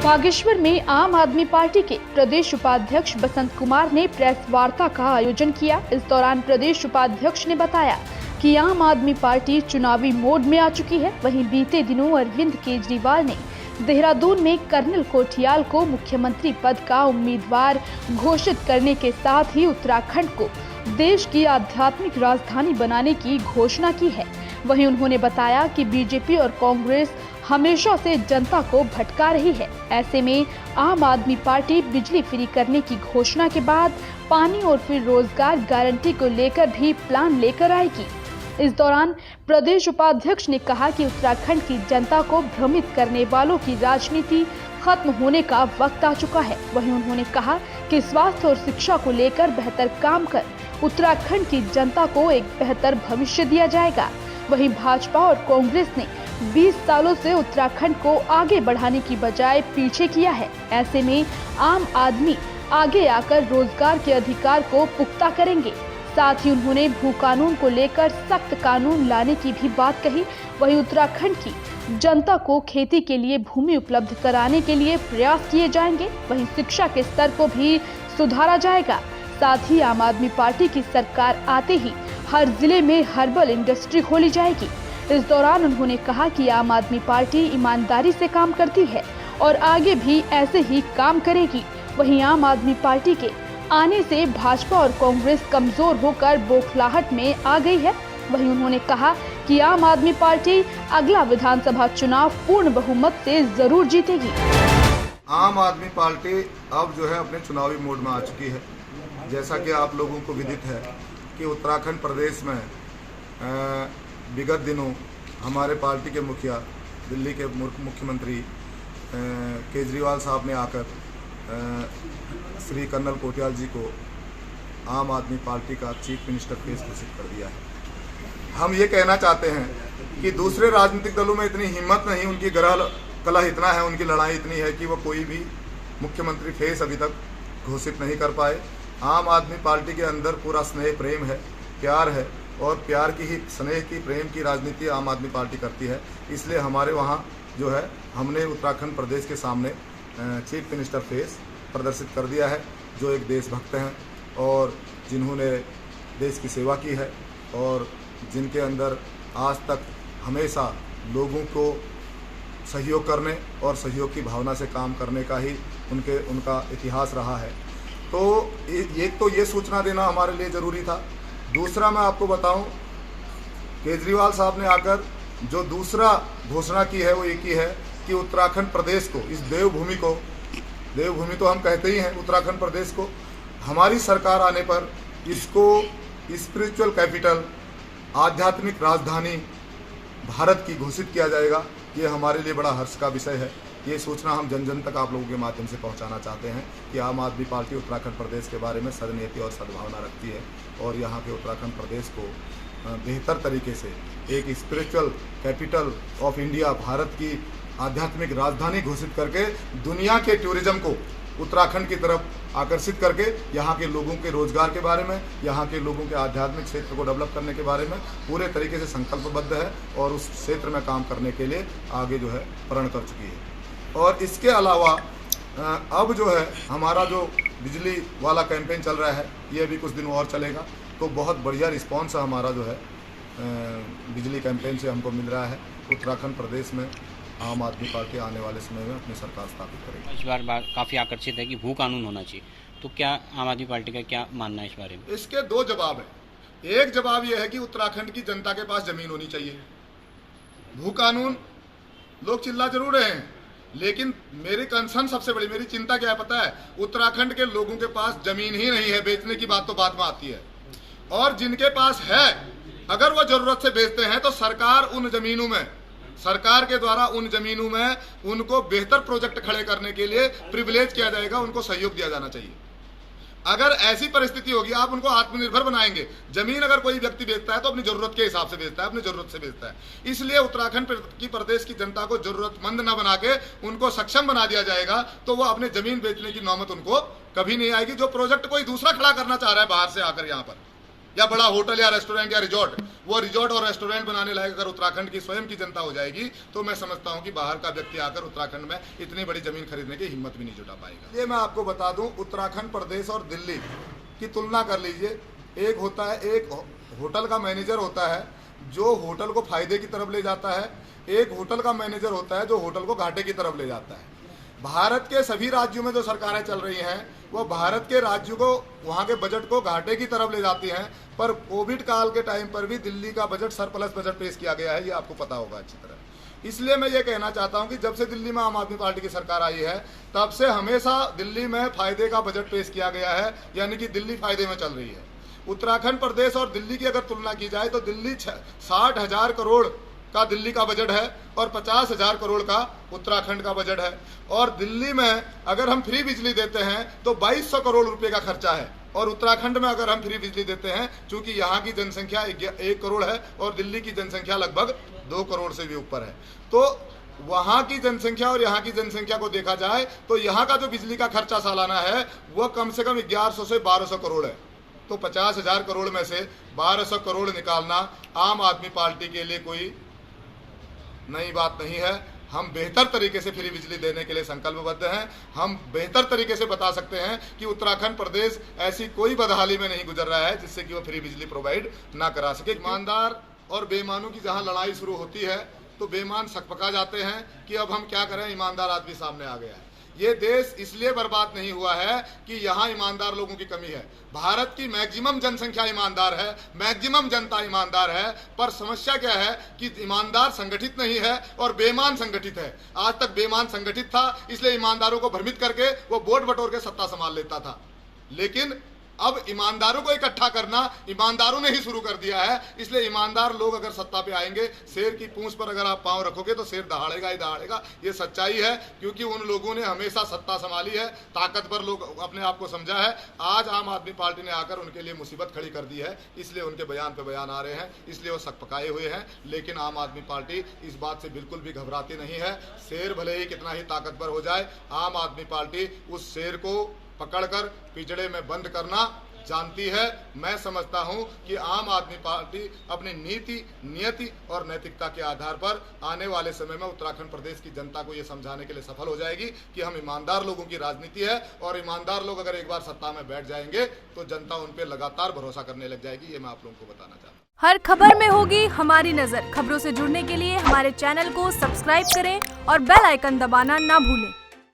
बागेश्वर में आम आदमी पार्टी के प्रदेश उपाध्यक्ष बसंत कुमार ने प्रेस वार्ता का आयोजन किया। इस दौरान प्रदेश उपाध्यक्ष ने बताया कि आम आदमी पार्टी चुनावी मोड में आ चुकी है। वहीं बीते दिनों अरविंद केजरीवाल ने देहरादून में कर्नल कोठियाल को मुख्यमंत्री पद का उम्मीदवार घोषित करने के साथ ही उत्तराखंड को देश की आध्यात्मिक राजधानी बनाने की घोषणा की है। वहीं उन्होंने बताया कि बीजेपी और कांग्रेस हमेशा से जनता को भटका रही है। ऐसे में आम आदमी पार्टी बिजली फ्री करने की घोषणा के बाद पानी और फिर रोजगार गारंटी को लेकर भी प्लान लेकर आएगी। इस दौरान प्रदेश उपाध्यक्ष ने कहा कि उत्तराखंड की जनता को भ्रमित करने वालों की राजनीति खत्म होने का वक्त आ चुका है। वहीं उन्होंने कहा कि स्वास्थ्य और शिक्षा को लेकर बेहतर काम कर उत्तराखंड की जनता को एक बेहतर भविष्य दिया जाएगा। वहीं भाजपा और कांग्रेस ने 20 सालों से उत्तराखंड को आगे बढ़ाने की बजाय पीछे किया है। ऐसे में आम आदमी आगे आकर रोजगार के अधिकार को पुख्ता करेंगे। साथ ही उन्होंने भू कानून को लेकर सख्त कानून लाने की भी बात कही। वहीं उत्तराखंड की जनता को खेती के लिए भूमि उपलब्ध कराने के लिए प्रयास किए जाएंगे। वहीं शिक्षा के स्तर को भी सुधारा जाएगा। साथ ही आम आदमी पार्टी की सरकार आते ही हर जिले में हर्बल इंडस्ट्री खोली जाएगी। इस दौरान उन्होंने कहा कि आम आदमी पार्टी ईमानदारी से काम करती है और आगे भी ऐसे ही काम करेगी। वहीं आम आदमी पार्टी के आने से भाजपा और कांग्रेस कमजोर होकर बौखलाहट में आ गई है। वहीं उन्होंने कहा कि आम आदमी पार्टी अगला विधानसभा चुनाव पूर्ण बहुमत से जरूर जीतेगी। आम आदमी पार्टी अब जो है अपने चुनावी मोड में आ चुकी है। जैसा कि आप लोगों को विदित है कि उत्तराखंड प्रदेश में विगत दिनों हमारे पार्टी के मुखिया दिल्ली के मुख्यमंत्री केजरीवाल साहब ने आकर श्री कर्नल कोठियाल जी को आम आदमी पार्टी का चीफ मिनिस्टर फेस घोषित कर दिया है। हम ये कहना चाहते हैं कि दूसरे राजनीतिक दलों में इतनी हिम्मत नहीं, उनकी गरह कलह इतना है, उनकी लड़ाई इतनी है कि वो कोई भी मुख्यमंत्री फेस अभी तक घोषित नहीं कर पाए। आम आदमी पार्टी के अंदर पूरा स्नेह प्रेम है, प्यार है और प्यार की ही स्नेह की प्रेम की राजनीति आम आदमी पार्टी करती है। इसलिए हमारे वहाँ जो है हमने उत्तराखंड प्रदेश के सामने चीफ मिनिस्टर फेस प्रदर्शित कर दिया है, जो एक देशभक्त हैं और जिन्होंने देश की सेवा की है और जिनके अंदर आज तक हमेशा लोगों को सहयोग करने और सहयोग की भावना से काम करने का ही उनका इतिहास रहा है। तो ये सूचना देना हमारे लिए ज़रूरी था। दूसरा मैं आपको बताऊं, केजरीवाल साहब ने आकर जो दूसरा घोषणा की है वो एक ही है कि उत्तराखंड प्रदेश को, इस देवभूमि तो हम कहते ही हैं उत्तराखंड प्रदेश को, हमारी सरकार आने पर इसको स्पिरिचुअल कैपिटल, आध्यात्मिक राजधानी भारत की घोषित किया जाएगा। ये हमारे लिए बड़ा हर्ष का विषय है। ये सूचना हम जन जन तक आप लोगों के माध्यम से पहुंचाना चाहते हैं कि आम आदमी पार्टी उत्तराखंड प्रदेश के बारे में सदनीति और सद्भावना रखती है और यहाँ के उत्तराखंड प्रदेश को बेहतर तरीके से एक spiritual capital of India, Bharat की आध्यात्मिक राजधानी घोषित करके दुनिया के टूरिज्म को उत्तराखंड की तरफ आकर्षित करके यहाँ के लोगों के रोजगार के बारे में, यहाँ के लोगों के आध्यात्मिक क्षेत्र को डेवलप करने के बारे में पूरे तरीके से संकल्पबद्ध है और उस क्षेत्र में काम करने के लिए आगे जो है प्रण कर चुकी है। और इसके अलावा अब जो है हमारा जो बिजली वाला कैंपेन चल रहा है, ये भी कुछ दिन और चलेगा। तो बहुत बढ़िया रिस्पॉन्स हमारा जो है बिजली कैंपेन से हमको मिल रहा है। उत्तराखंड प्रदेश में आम आदमी पार्टी आने वाले समय में अपनी सरकार स्थापित करेगी। इस बार काफ़ी आकर्षित है कि भू कानून होना चाहिए, तो क्या आम आदमी पार्टी का क्या मानना है इस बारे में? इसके दो जवाब है। एक जवाब यह है कि उत्तराखंड की जनता के पास जमीन होनी चाहिए। भू कानून लोग चिल्ला जरूर रहे हैं, लेकिन मेरी कंसर्न सबसे बड़ी, मेरी चिंता क्या है पता है? उत्तराखंड के लोगों के पास जमीन ही नहीं है। बेचने की बात तो बाद में आती है, और जिनके पास है अगर वो जरूरत से बेचते हैं तो सरकार के द्वारा उन जमीनों में उनको बेहतर प्रोजेक्ट खड़े करने के लिए प्रिविलेज किया जाएगा, उनको सहयोग दिया जाना चाहिए। अगर ऐसी परिस्थिति होगी, आप उनको आत्मनिर्भर बनाएंगे। जमीन अगर कोई व्यक्ति बेचता है तो अपनी जरूरत के हिसाब से बेचता है, अपनी जरूरत से बेचता है। इसलिए उत्तराखंड की प्रदेश की जनता को जरूरतमंद न बना के उनको सक्षम बना दिया जाएगा, तो वो अपने जमीन बेचने की नौबत उनको कभी नहीं आएगी। जो प्रोजेक्ट कोई दूसरा खड़ा करना चाह रहा है बाहर से आकर यहाँ पर, या बड़ा होटल या रेस्टोरेंट या रिजॉर्ट, वो रिजॉर्ट और रेस्टोरेंट बनाने लायक अगर उत्तराखंड की स्वयं की जनता हो जाएगी तो मैं समझता हूं कि बाहर का व्यक्ति आकर उत्तराखंड में इतनी बड़ी जमीन खरीदने की हिम्मत भी नहीं जुटा पाएगा। ये मैं आपको बता दूं, उत्तराखंड प्रदेश और दिल्ली की तुलना कर लीजिए। एक होता है, एक होटल का मैनेजर होता है जो होटल को फायदे की तरफ ले जाता है, एक होटल का मैनेजर होता है जो होटल को घाटे की तरफ ले जाता है। भारत के सभी राज्यों में जो सरकारें चल रही हैं वो भारत के राज्यों को, वहाँ के बजट को घाटे की तरफ ले जाती हैं, पर कोविड काल के टाइम पर भी दिल्ली का बजट सरप्लस बजट पेश किया गया है, ये आपको पता होगा अच्छी तरह। इसलिए मैं ये कहना चाहता हूँ कि जब से दिल्ली में आम आदमी पार्टी की सरकार आई है तब से हमेशा दिल्ली में फायदे का बजट पेश किया गया है, यानी कि दिल्ली फायदे में चल रही है। उत्तराखंड प्रदेश और दिल्ली की अगर तुलना की जाए तो दिल्ली 60,000 करोड़ का दिल्ली का बजट है और 50,000 करोड़ का उत्तराखंड का बजट है। और दिल्ली में अगर हम फ्री बिजली देते हैं तो 2200 करोड़ रुपए का खर्चा है, और उत्तराखंड में अगर हम फ्री बिजली देते हैं, चूंकि यहाँ की जनसंख्या 1 करोड़ है और दिल्ली की जनसंख्या लगभग 2 करोड़ से भी ऊपर है, तो वहाँ की जनसंख्या और यहाँ की जनसंख्या को देखा जाए तो यहाँ का जो बिजली का खर्चा सालाना है वह कम से कम 1100 से 1200 करोड़ है। तो 50,000 करोड़ में से 1200 करोड़ निकालना आम आदमी पार्टी के लिए कोई नई बात नहीं है। हम बेहतर तरीके से फ्री बिजली देने के लिए संकल्पबद्ध हैं। हम बेहतर तरीके से बता सकते हैं कि उत्तराखंड प्रदेश ऐसी कोई बदहाली में नहीं गुजर रहा है जिससे कि वो फ्री बिजली प्रोवाइड ना करा सके। ईमानदार और बेईमानों की जहां लड़ाई शुरू होती है तो बेईमान सकपका जाते हैं कि अब हम क्या करें, ईमानदार आदमी सामने आ गया है। ये देश इसलिए बर्बाद नहीं हुआ है कि यहाँ ईमानदार लोगों की कमी है। भारत की मैक्सिमम जनसंख्या ईमानदार है, मैक्सिमम जनता ईमानदार है, पर समस्या क्या है कि ईमानदार संगठित नहीं है और बेईमान संगठित है। आज तक बेईमान संगठित था, इसलिए ईमानदारों को भ्रमित करके वो वोट बटोर के सत्ता संभाल लेता था। लेकिन अब ईमानदारों को इकट्ठा करना ईमानदारों ने ही शुरू कर दिया है। इसलिए ईमानदार लोग अगर सत्ता पे आएंगे, शेर की पूंछ पर अगर आप पांव रखोगे तो शेर दहाड़ेगा ही दहाड़ेगा। ये सच्चाई है, क्योंकि उन लोगों ने हमेशा सत्ता संभाली है, ताकतवर लोग अपने आप को समझा है। आज आम आदमी पार्टी ने आकर उनके लिए मुसीबत खड़ी कर दी है, इसलिए उनके बयान पे बयान आ रहे हैं, इसलिए वो सकपकाए हुए हैं। लेकिन आम आदमी पार्टी इस बात से बिल्कुल भी घबराती नहीं है। शेर भले ही कितना ही ताकतवर हो जाए, आम आदमी पार्टी उस शेर को पकड़कर पिंजड़े में बंद करना जानती है। मैं समझता हूं कि आम आदमी पार्टी अपनी नीति, नियति और नैतिकता के आधार पर आने वाले समय में उत्तराखंड प्रदेश की जनता को यह समझाने के लिए सफल हो जाएगी कि हम ईमानदार लोगों की राजनीति है, और ईमानदार लोग अगर एक बार सत्ता में बैठ जाएंगे तो जनता उन पर लगातार भरोसा करने लग जाएगी। ये मैं आप लोगों को बताना चाहता हूँ। हर खबर में होगी हमारी नजर। खबरों से जुड़ने के लिए हमारे चैनल को सब्सक्राइब करें और बेल आइकन दबाना ना भूलें।